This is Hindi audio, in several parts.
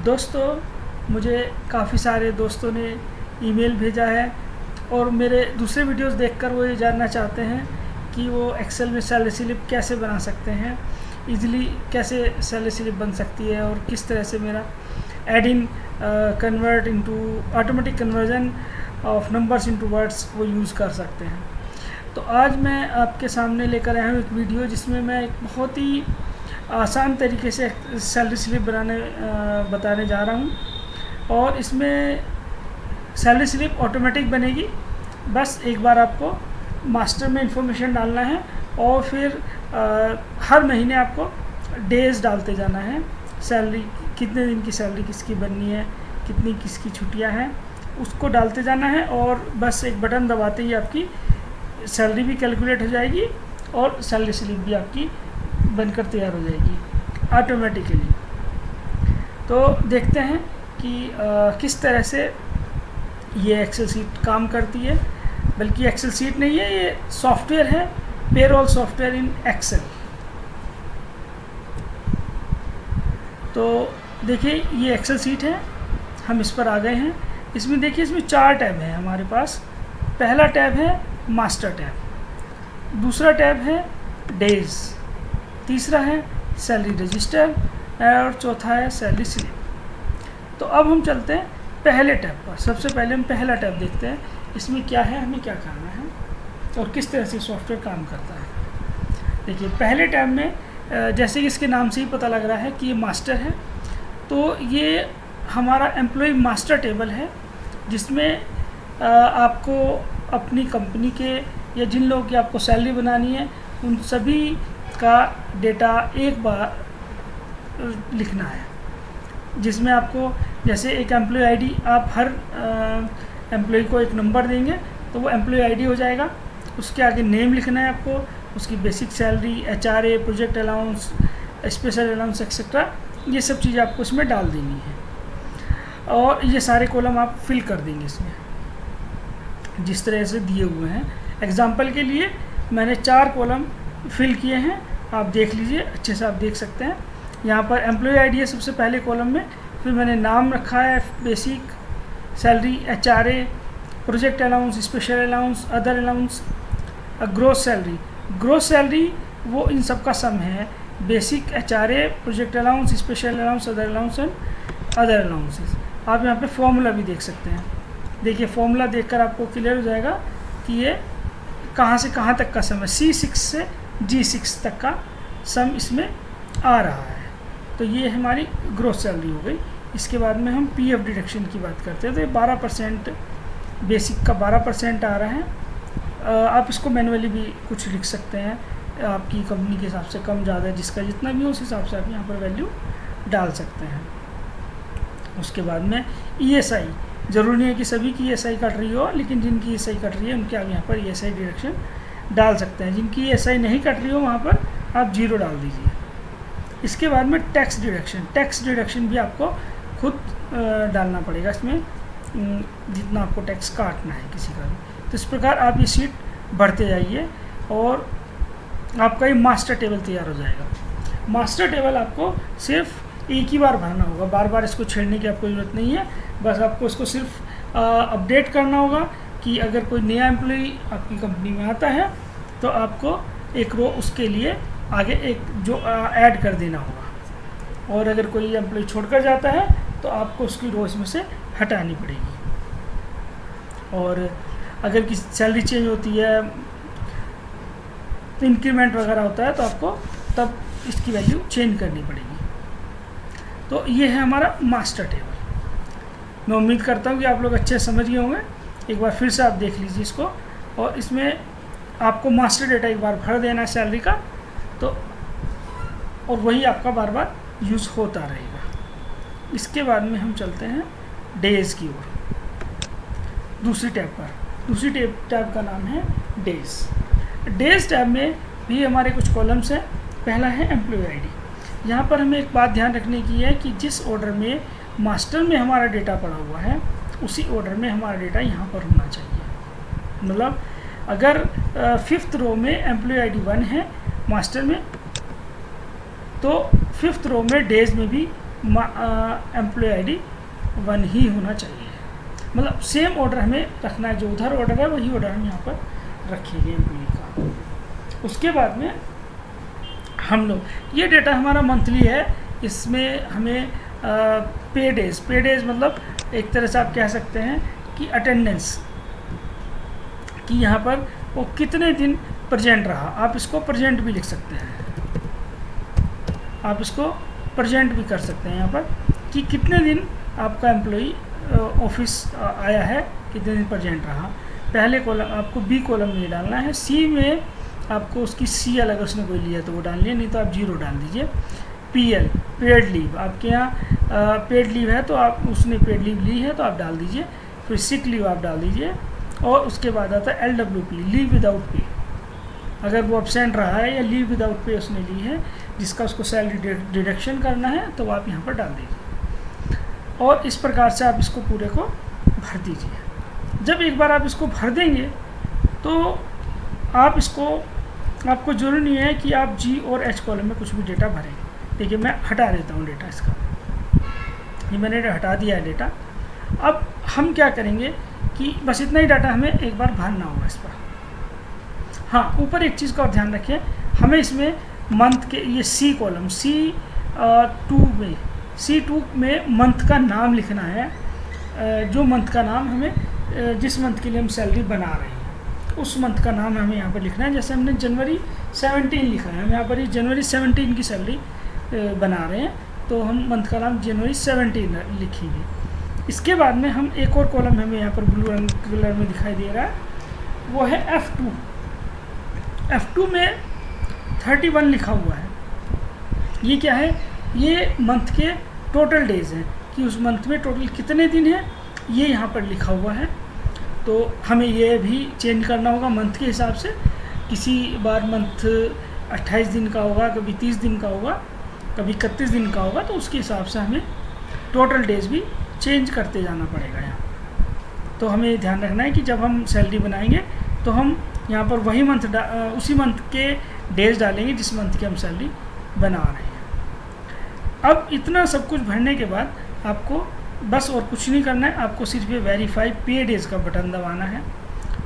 दोस्तों, मुझे काफ़ी सारे दोस्तों ने ईमेल भेजा है और मेरे दूसरे वीडियोस देखकर वो ये जानना चाहते हैं कि वो एक्सेल में सैलरी स्लिप कैसे बना सकते हैं, इजीली कैसे सैलरी स्लिप बन सकती है और किस तरह से मेरा add in convert into automatic conversion of numbers into words वो यूज़ कर सकते हैं। तो आज मैं आपके सामने लेकर आया हूँ एक वीडियो जिसमें मैं एक बहुत ही आसान तरीके से सैलरी स्लिप बताने जा रहा हूँ और इसमें सैलरी स्लिप ऑटोमेटिक बनेगी। बस एक बार आपको मास्टर में इंफॉर्मेशन डालना है और फिर हर महीने आपको डेज डालते जाना है, सैलरी कितने दिन की सैलरी किसकी बननी है, कितनी किसकी छुट्टियां हैं, उसको डालते जाना है और बस एक बटन दबाते ही आपकी सैलरी भी कैलकुलेट हो जाएगी और सैलरी स्लिप भी आपकी बनकर तैयार हो जाएगी ऑटोमेटिकली। तो देखते हैं कि किस तरह से ये एक्सेल सीट काम करती है। बल्कि एक्सेल सीट नहीं है, ये सॉफ्टवेयर है, पेरोल सॉफ्टवेयर इन एक्सेल। तो देखिए ये एक्सेल सीट है, हम इस पर आ गए हैं। इसमें देखिए इसमें 4 टैब हैं हमारे पास। पहला टैब है मास्टर टैब, दूसरा टैब है डेज, तीसरा है सैलरी रजिस्टर और चौथा है सैलरी स्लिप। तो अब हम चलते हैं पहले टैब पर। सबसे पहले हम पहला टैब देखते हैं, इसमें क्या है, हमें क्या करना है और किस तरह से सॉफ्टवेयर काम करता है। देखिए पहले टैब में जैसे कि इसके नाम से ही पता लग रहा है कि ये मास्टर है, तो ये हमारा एम्प्लॉय मास्टर टेबल है जिसमें आपको अपनी कंपनी के या जिन लोगों की आपको सैलरी बनानी है उन सभी का डेटा एक बार लिखना है, जिसमें आपको जैसे एक एम्प्लॉय आईडी, आप हर एम्प्लॉय को एक नंबर देंगे तो वो एम्प्लॉय आईडी हो जाएगा। उसके आगे नेम लिखना है आपको, उसकी basic salary, HRA, project allowance, special allowance etcetera, ये सब चीज़ें आपको इसमें डाल देनी है और ये सारे कॉलम आप फिल कर देंगे इसमें जिस तरह से दिए हुए हैं। एग्जाम्पल के लिए मैंने 4 कॉलम फिल किए हैं, आप देख लीजिए, अच्छे से आप देख सकते हैं। यहाँ पर एम्प्लॉय आईडी है सबसे पहले कॉलम में, फिर मैंने नाम रखा है, basic salary, HRA, project allowance, special allowance, other allowance, gross salary. Gross salary वो इन सब का सम है, basic, HRA, project allowance, special allowance, other allowance and other allowances. आप यहाँ पे फॉर्मूला भी देख सकते हैं। देखिए फॉर्मूला देखकर आपको क्लियर हो जाएगा कि ये कहाँ से कहाँ तक का सम है। C6 से G6 तक का सम इसमें आ रहा है। तो ये हमारी ग्रोस सैलरी हो गई। इसके बाद में हम PF डिडक्शन की बात करते हैं। तो ये 12%, बेसिक का 12% आ रहा है। आप इसको मैनुअली भी कुछ लिख सकते हैं, आपकी कंपनी के हिसाब से कम ज़्यादा, जिसका जितना भी हो उस हिसाब से आप यहाँ पर वैल्यू डाल सकते हैं। उसके बाद में ESI, ज़रूरी नहीं है कि सभी की ESI कट रही हो, लेकिन जिनकी ESI कट रही है उनके आप यहाँ पर ESI डिडक्शन डाल सकते हैं। जिनकी ESI नहीं कट रही हो वहाँ पर आप 0 डाल दीजिए। इसके बाद में टैक्स डिडक्शन, टैक्स डिडक्शन भी आपको खुद डालना पड़ेगा इसमें, जितना आपको टैक्स काटना है किसी का भी। तो इस प्रकार आप ये शीट भरते जाइए और आपका ये मास्टर टेबल तैयार हो जाएगा। मास्टर टेबल आपको सिर्फ एक ही बार भरना होगा, बार बार इसको छेड़ने की आपको ज़रूरत नहीं है। बस आपको इसको सिर्फ अपडेट करना होगा कि अगर कोई नया एम्प्लॉय आपकी कंपनी में आता है तो आपको एक रो उसके लिए आगे एक जो ऐड कर देना होगा, और अगर कोई एम्प्लॉय छोड़कर जाता है तो आपको उसकी रो इसमें से हटानी पड़ेगी। और अगर किसी सैलरी चेंज होती है, इंक्रीमेंट वगैरह होता है, तो आपको तब इसकी वैल्यू चेंज करनी पड़ेगी। तो ये है हमारा मास्टर टेबल। मैं उम्मीद करता हूँ कि आप लोग अच्छे समझ गए होंगे। एक बार फिर से आप देख लीजिए इसको, और इसमें आपको मास्टर डेटा एक बार भर देना है सैलरी का, तो और वही आपका बार बार यूज़ होता रहेगा। इसके बाद में हम चलते हैं डेज़ की ओर, दूसरी टैब पर। दूसरी टैब का नाम है डेज़। डेज़ टैब में भी हमारे कुछ कॉलम्स हैं। पहला है एम्प्लॉय आईडी। यहाँ पर हमें एक बात ध्यान रखने की है कि जिस ऑर्डर में मास्टर में हमारा डेटा पड़ा हुआ है उसी ऑर्डर में हमारा डेटा यहाँ पर होना चाहिए। मतलब अगर 5th रो में एम्प्लॉय आईडी 1 है मास्टर में, तो 5th रो में डेज में भी एम्प्लॉय आईडी 1 ही होना चाहिए। मतलब सेम ऑर्डर हमें रखना है, जो उधर ऑर्डर है वही ऑर्डर हम यहाँ पर रखेंगे एम्प्लॉय का। उसके बाद में हम लोग ये डेटा हमारा मंथली है, इसमें हमें पे डेज मतलब एक तरह से आप कह सकते हैं कि अटेंडेंस, कि यहाँ पर वो कितने दिन प्रेजेंट रहा। आप इसको प्रेजेंट भी लिख सकते हैं, आप इसको प्रेजेंट भी कर सकते हैं यहाँ पर कि कितने दिन आपका एम्प्लॉई ऑफिस आया है, कितने दिन प्रेजेंट रहा। पहले कॉलम आपको बी कॉलम में डालना है, सी में आपको उसकी सी अलग उसने कोई लिया तो वो डालनी है, नहीं तो आप 0 डाल दीजिए। पीएल पेड लीव, आपके यहाँ पेड लीव है तो आप उसने पेड लीव ली है तो आप डाल दीजिए। फिर सिक लीव आप डाल दीजिए, और उसके बाद आता है LWP लीव विदाउट पे। अगर वो एब्सेंट रहा है या लीव विदाउट पे उसने ली है जिसका उसको सैलरी डिडक्शन करना है तो आप यहाँ पर डाल दीजिए, और इस प्रकार से आप इसको पूरे को भर दीजिए। जब एक बार आप इसको भर देंगे तो आप इसको, आपको जरूरी नहीं है कि आप G और H कॉलम में कुछ भी डेटा भरें। देखिए मैं हटा देता हूँ डेटा इसका, ये मैंने हटा दिया है डेटा। अब हम क्या करेंगे कि बस इतना ही डाटा हमें एक बार भरना होगा इस पर। हाँ, ऊपर एक चीज़ का और ध्यान रखें, हमें इसमें मंथ के ये सी कॉलम C2 में मंथ का नाम लिखना है, जो मंथ का नाम हमें जिस मंथ के लिए हम सैलरी बना रहे हैं उस मंथ का नाम हमें यहाँ पर लिखना है। जैसे हमने जनवरी 17 लिखा है, हम यहाँ पर ये जनवरी 17 की सैलरी बना रहे हैं तो हम मंथ का नाम जनवरी 17 लिखेंगे। इसके बाद में हम एक और कॉलम हमें यहाँ पर ब्लू रंग कलर में दिखाई दे रहा है, वो है F2 में 31 लिखा हुआ है। ये क्या है, ये मंथ के टोटल डेज हैं कि उस मंथ में टोटल कितने दिन हैं ये यहाँ पर लिखा हुआ है। तो हमें ये भी चेंज करना होगा मंथ के हिसाब से। किसी बार मंथ 28 दिन का होगा, कभी 30 दिन का होगा, कभी 31 दिन का होगा, तो उसके हिसाब से हमें टोटल डेज भी चेंज करते जाना पड़ेगा यहाँ। तो हमें ध्यान रखना है कि जब हम सैलरी बनाएंगे तो हम यहाँ पर वही मंथ उसी मंथ के डेज डालेंगे जिस मंथ की हम सैलरी बना रहे हैं। अब इतना सब कुछ भरने के बाद आपको बस और कुछ नहीं करना है, आपको सिर्फ ये वेरीफाई पे डेज का बटन दबाना है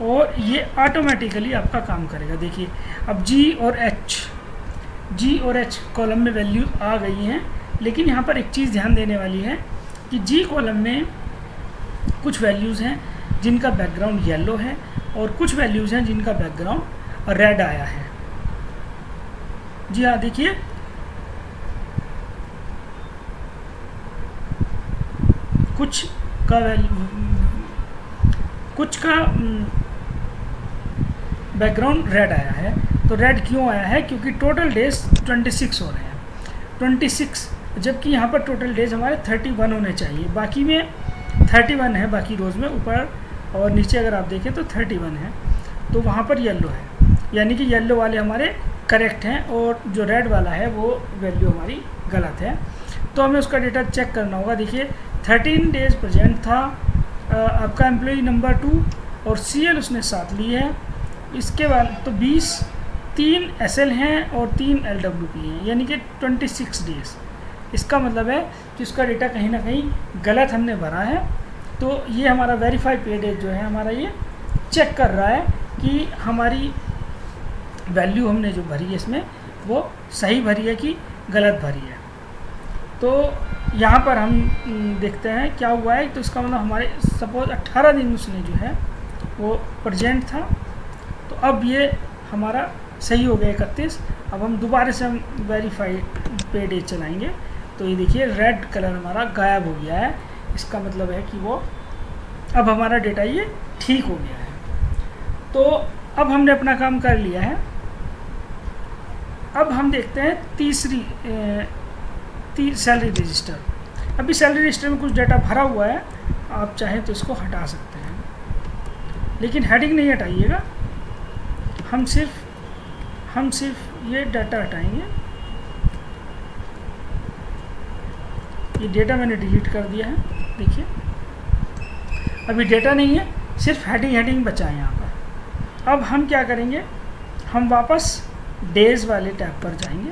और ये ऑटोमेटिकली आपका काम करेगा। देखिए अब जी और एच कॉलम में वैल्यू आ गई हैं, लेकिन यहाँ पर एक चीज़ ध्यान देने वाली है कि जी कॉलम में कुछ वैल्यूज़ हैं जिनका बैकग्राउंड येलो है और कुछ वैल्यूज़ हैं जिनका बैकग्राउंड रेड आया है। जी हाँ, देखिए कुछ का बैकग्राउंड रेड आया है। तो रेड क्यों आया है? क्योंकि टोटल डेज 26 हो रहे हैं, 26, जबकि यहाँ पर टोटल डेज हमारे 31 होने चाहिए। बाकी में 31 है, बाकी रोज़ में ऊपर और नीचे अगर आप देखें तो 31 है, तो वहाँ पर येलो है, यानी कि येलो वाले हमारे करेक्ट हैं और जो रेड वाला है वो वैल्यू हमारी गलत है। तो हमें उसका डेटा चेक करना होगा। देखिए 13 डेज प्रेजेंट था आपका एम्प्लॉई नंबर 2 और CL उसने 7 ली है। इसके बाद तो 3 SL हैं और 3 LWP हैं, यानी कि 26 डेज। इसका मतलब है कि उसका डेटा कहीं ना कहीं गलत हमने भरा है। तो ये हमारा वेरीफाई पे डेज जो है हमारा ये चेक कर रहा है कि हमारी वैल्यू हमने जो भरी है इसमें वो सही भरी है कि गलत भरी है। तो यहाँ पर हम देखते हैं क्या हुआ है। तो इसका मतलब हमारे सपोज 18 दिन उसने जो है वो प्रेजेंट था, तो अब ये हमारा सही हो गया 31। अब हम दोबारा से हम वेरीफाई पे डेज चलाएंगे तो ये देखिए रेड कलर हमारा गायब हो गया है। इसका मतलब है कि वो अब हमारा डेटा ये ठीक हो गया है। तो अब हमने अपना काम कर लिया है। अब हम देखते हैं तीसरी सैलरी रजिस्टर। अभी सैलरी रजिस्टर में कुछ डाटा भरा हुआ है, आप चाहें तो इसको हटा सकते हैं, लेकिन हेडिंग नहीं हटाइएगा। हम सिर्फ ये डाटा हटाएंगे। ये डेटा मैंने डिलीट कर दिया है। देखिए अभी डेटा नहीं है, सिर्फ हेडिंग बचा है यहाँ पर। अब हम क्या करेंगे, हम वापस डेज वाले टैब पर जाएंगे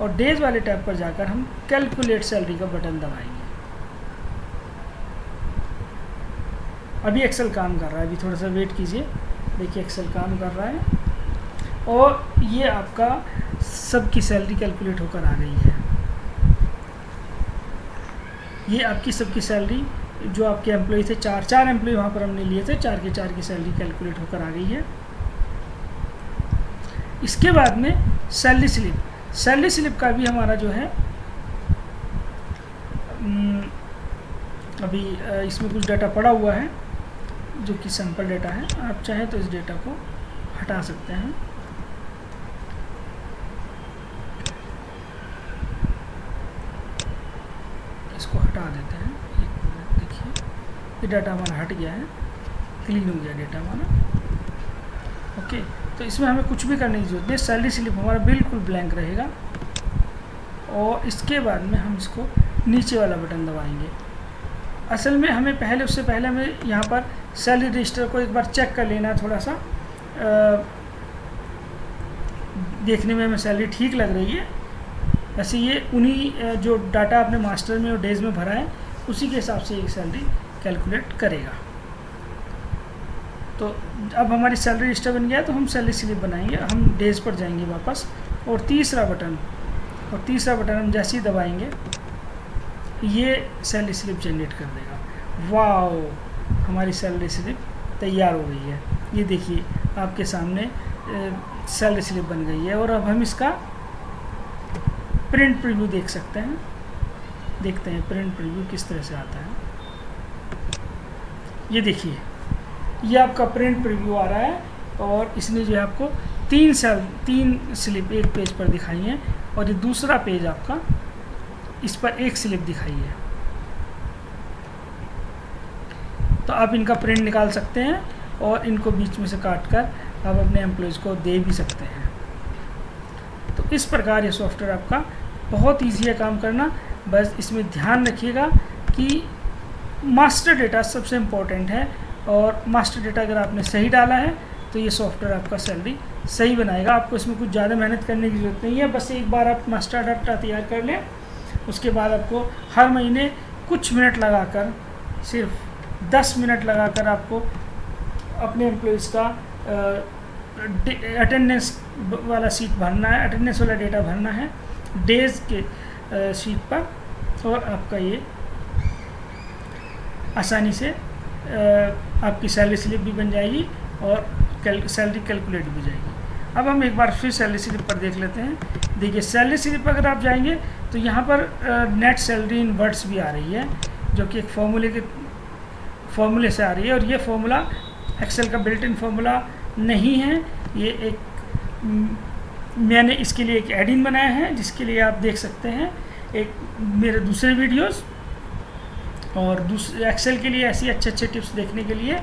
और डेज वाले टैब पर जाकर हम कैलकुलेट सैलरी का बटन दबाएंगे। अभी एक्सेल काम कर रहा है, अभी थोड़ा सा वेट कीजिए। देखिए एक्सेल काम कर रहा है और ये आपका सबकी सैलरी कैलकुलेट होकर आ गई है। ये आपकी सबकी सैलरी जो आपके एम्प्लॉय थे, चार एम्प्लॉय वहाँ पर हमने लिए थे, 4 के 4 की सैलरी कैलकुलेट होकर आ गई है। इसके बाद में सैलरी स्लिप का भी हमारा जो है अभी इसमें कुछ डाटा पड़ा हुआ है जो कि सैंपल डाटा है। आप चाहें तो इस डेटा को हटा सकते हैं। इसको हटा देते हैं। एक मिनट देखिए, ये डाटा हमारा हट गया है, क्लीन हो गया डेटा हमारा। ओके, तो इसमें हमें कुछ भी करने की जरूरत नहीं, सैलरी स्लिप हमारा बिल्कुल ब्लैंक रहेगा। और इसके बाद में हम इसको नीचे वाला बटन दबाएंगे। असल में हमें उससे पहले हमें यहाँ पर सैलरी रजिस्टर को एक बार चेक कर लेना है। थोड़ा सा देखने में हमें सैलरी ठीक लग रही है। वैसे ये उन्हीं जो डाटा आपने मास्टर में और डेज में भरा है उसी के हिसाब से एक सैलरी कैलकुलेट करेगा। तो अब हमारी सैलरी रजिस्टर बन गया, तो हम सैलरी स्लिप बनाएंगे। हम डेज पर जाएंगे वापस और तीसरा बटन हम जैसे ही दबाएंगे ये सैलरी स्लिप जनरेट कर देगा। वाओ, हमारी सैलरी स्लिप तैयार हो गई है। ये देखिए आपके सामने सैलरी स्लिप बन गई है। और अब हम इसका प्रिंट प्रीव्यू देख सकते हैं। देखते हैं प्रिंट प्रीव्यू किस तरह से आता है। ये देखिए, ये आपका प्रिंट प्रीव्यू आ रहा है और इसने जो है आपको 3 स्लिप एक पेज पर दिखाई है और ये दूसरा पेज आपका इस पर एक स्लिप दिखाई है। तो आप इनका प्रिंट निकाल सकते हैं और इनको बीच में से काट कर आप अपने एम्प्लॉयज़ को दे भी सकते हैं। तो इस प्रकार ये सॉफ्टवेयर आपका बहुत ईजी है काम करना। बस इसमें ध्यान रखिएगा कि मास्टर डेटा सबसे इम्पोर्टेंट है और मास्टर डेटा अगर आपने सही डाला है तो ये सॉफ्टवेयर आपका सैलरी सही बनाएगा। आपको इसमें कुछ ज़्यादा मेहनत करने की ज़रूरत नहीं है। बस एक बार आप मास्टर डाटा तैयार कर लें, उसके बाद आपको हर महीने कुछ मिनट लगाकर, सिर्फ 10 मिनट लगाकर आपको अपने एम्प्लॉयज़ का अटेंडेंस वाला शीट भरना है, अटेंडेंस वाला डेटा भरना है डेज के शीट पर, और आपका ये आसानी से आपकी सैलरी स्लिप भी बन जाएगी और सैलरी कैलकुलेट भी जाएगी। अब हम एक बार फिर सैलरी स्लिप पर देख लेते हैं। देखिए सैलरी स्लिप पर अगर आप जाएंगे तो यहाँ पर नेट सैलरी इन वर्ड्स भी आ रही है, जो कि एक फॉर्मूले से आ रही है। और ये फार्मूला एक्सेल का बिल्ट इन फार्मूला नहीं है, ये एक मैंने इसके लिए एक एड इन बनाया है, जिसके लिए आप देख सकते हैं एक मेरे दूसरे वीडियोस। और दूसरे एक्सेल के लिए ऐसी अच्छे टिप्स देखने के लिए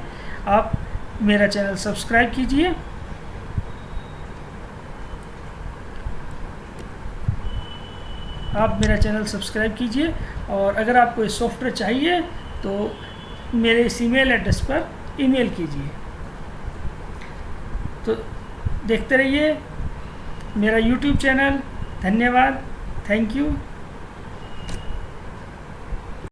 आप मेरा चैनल सब्सक्राइब कीजिए। और अगर आपको ये सॉफ्टवेयर चाहिए तो मेरे इस ईमेल एड्रेस पर ईमेल कीजिए। तो देखते रहिए मेरा यूट्यूब चैनल। धन्यवाद, थैंक यू।